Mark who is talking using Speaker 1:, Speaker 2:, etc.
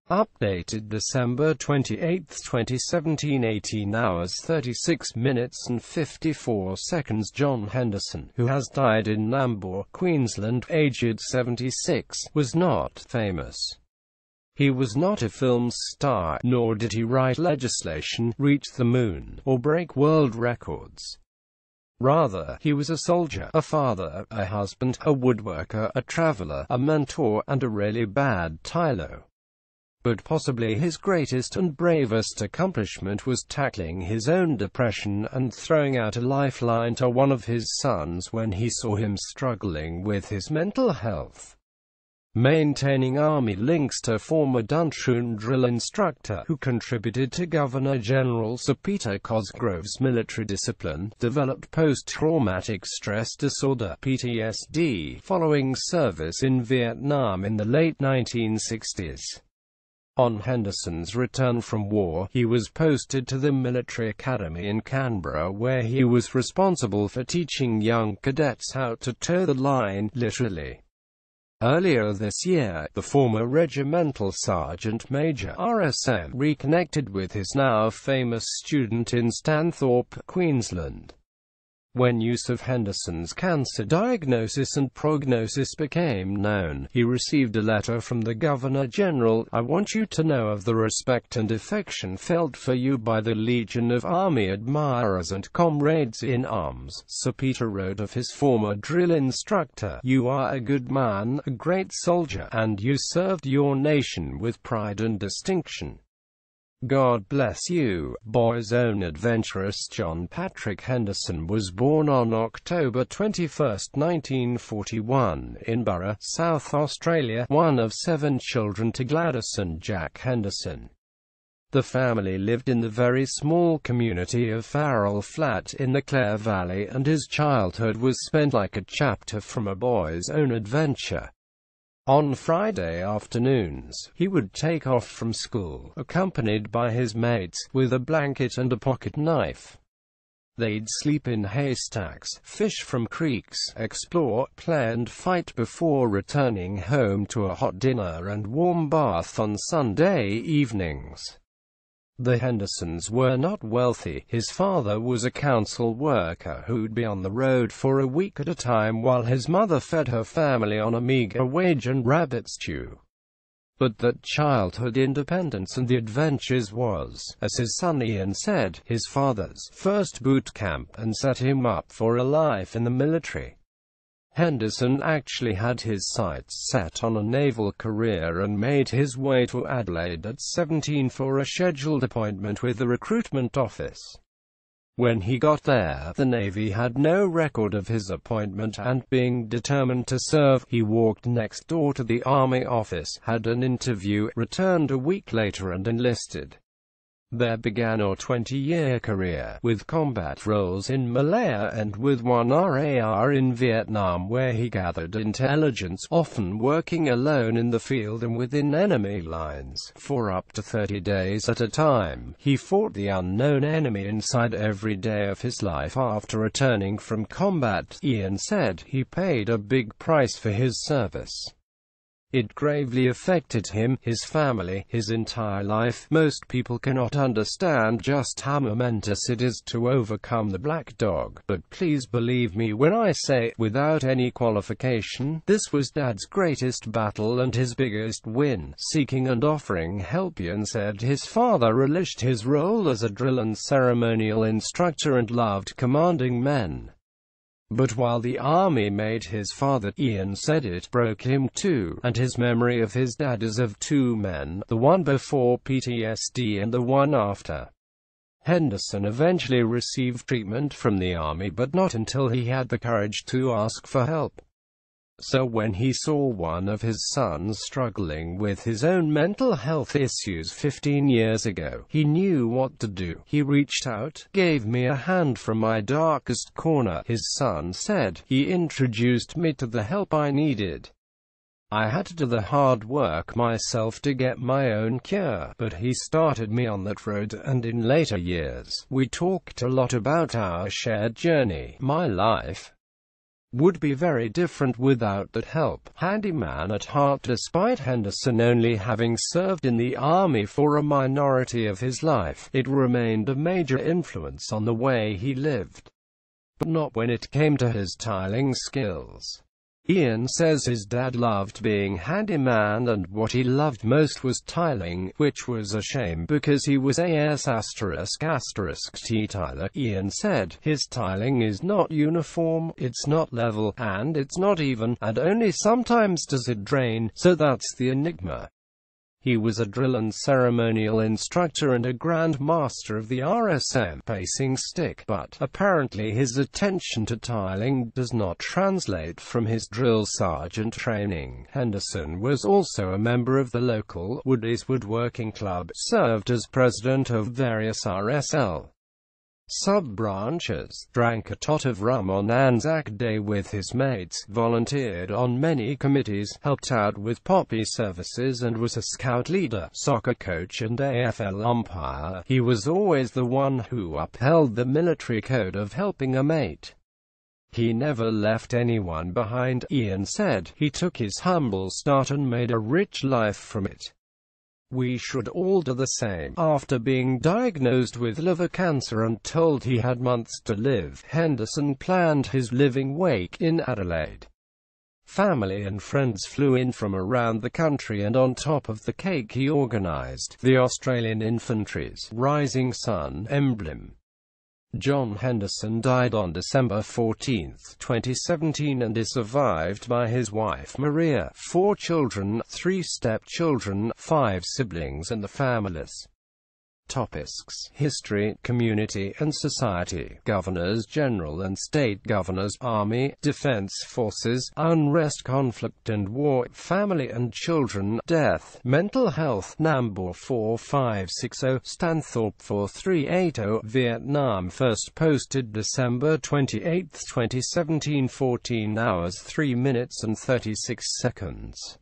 Speaker 1: Updated December 28, 2017, 18 hours 36 minutes and 54 seconds. John Henderson, who has died in Nambour, Queensland, aged 76, was not famous. He was not a film star, nor did he write legislation, reach the moon, or break world records. Rather, he was a soldier, a father, a husband, a woodworker, a traveler, a mentor, and a really bad tylo. But possibly his greatest and bravest accomplishment was tackling his own depression and throwing out a lifeline to one of his sons when he saw him struggling with his mental health. Maintaining army links to former Duntroon drill instructor who contributed to Governor-General Sir Peter Cosgrove's military discipline, developed post-traumatic stress disorder (PTSD) following service in Vietnam in the late 1960s. On Henderson's return from war, he was posted to the military academy in Canberra, where he was responsible for teaching young cadets how to toe the line, literally. Earlier this year, the former regimental sergeant major RSM reconnected with his now famous student in Stanthorpe, Queensland. When news of Henderson's cancer diagnosis and prognosis became known, he received a letter from the Governor-General. "I want you to know of the respect and affection felt for you by the Legion of Army admirers and comrades in arms," Sir Peter wrote of his former drill instructor. "You are a good man, a great soldier, and you served your nation with pride and distinction. God bless you." Boy's own adventurous John Patrick Henderson was born on October 21, 1941, in Burra, South Australia, one of 7 children to Gladys and Jack Henderson. The family lived in the very small community of Farrell Flat in the Clare Valley, and his childhood was spent like a chapter from a boy's own adventure. On Friday afternoons, he would take off from school, accompanied by his mates, with a blanket and a pocket knife. They'd sleep in haystacks, fish from creeks, explore, play and fight before returning home to a hot dinner and warm bath on Sunday evenings. The Hendersons were not wealthy. His father was a council worker who'd be on the road for a week at a time while his mother fed her family on a meager wage and rabbit stew. But that childhood independence and the adventures was, as his son Ian said, his father's first boot camp and set him up for a life in the military. Henderson actually had his sights set on a naval career and made his way to Adelaide at 17 for a scheduled appointment with the recruitment office. When he got there, the Navy had no record of his appointment, and being determined to serve, he walked next door to the Army office, had an interview, returned a week later and enlisted. There began a 20-year career, with combat roles in Malaya and with 1 RAR in Vietnam, where he gathered intelligence, often working alone in the field and within enemy lines, for up to 30 days at a time. He fought the unknown enemy inside every day of his life. After returning from combat, Ian said, he paid a big price for his service. It gravely affected him, his family, his entire life. Most people cannot understand just how momentous it is to overcome the black dog, but please believe me when I say, without any qualification, this was Dad's greatest battle and his biggest win. Seeking and offering help, Ian said his father relished his role as a drill and ceremonial instructor and loved commanding men. But while the Army made his father, Ian said, it broke him too, and his memory of his dad is of 2 men, the one before PTSD and the one after. Henderson eventually received treatment from the Army, but not until he had the courage to ask for help. So when he saw one of his sons struggling with his own mental health issues 15 years ago, he knew what to do. He reached out, gave me a hand from my darkest corner, his son said. He introduced me to the help I needed. I had to do the hard work myself to get my own cure, but he started me on that road, and in later years, we talked a lot about our shared journey, my life. would be very different without that help. Handyman at heart, despite Henderson only having served in the army for a minority of his life, it remained a major influence on the way he lived, but not when it came to his tiling skills. Ian says his dad loved being handyman and what he loved most was tiling, which was a shame because he was a **T tiler. Ian said, his tiling is not uniform, it's not level, and it's not even, and only sometimes does it drain, so that's the enigma. He was a drill and ceremonial instructor and a Grand Master of the RSM pacing stick, but apparently his attention to tiling does not translate from his drill sergeant training. Henderson was also a member of the local Woodies Woodworking Club, served as president of various RSL sub-branches, drank a tot of rum on Anzac Day with his mates, volunteered on many committees, helped out with poppy services and was a scout leader, soccer coach and AFL umpire. He was always the one who upheld the military code of helping a mate. He never left anyone behind, Ian said. He took his humble start and made a rich life from it. We should all do the same. After being diagnosed with liver cancer and told he had months to live, Henderson planned his living wake in Adelaide. Family and friends flew in from around the country, and on top of the cake he organised the Australian Infantry's Rising Sun emblem. John Henderson died on December 14, 2017 and is survived by his wife Maria, 4 children, 3 stepchildren, 5 siblings and the families. Topics: History, Community and Society, Governors-General and State Governors, Army, Defense Forces, Unrest, Conflict and War, Family and Children, Death, Mental Health, Nambour 4560, Stanthorpe 4380, Vietnam. First posted December 28, 2017, 14 hours 3 minutes and 36 seconds.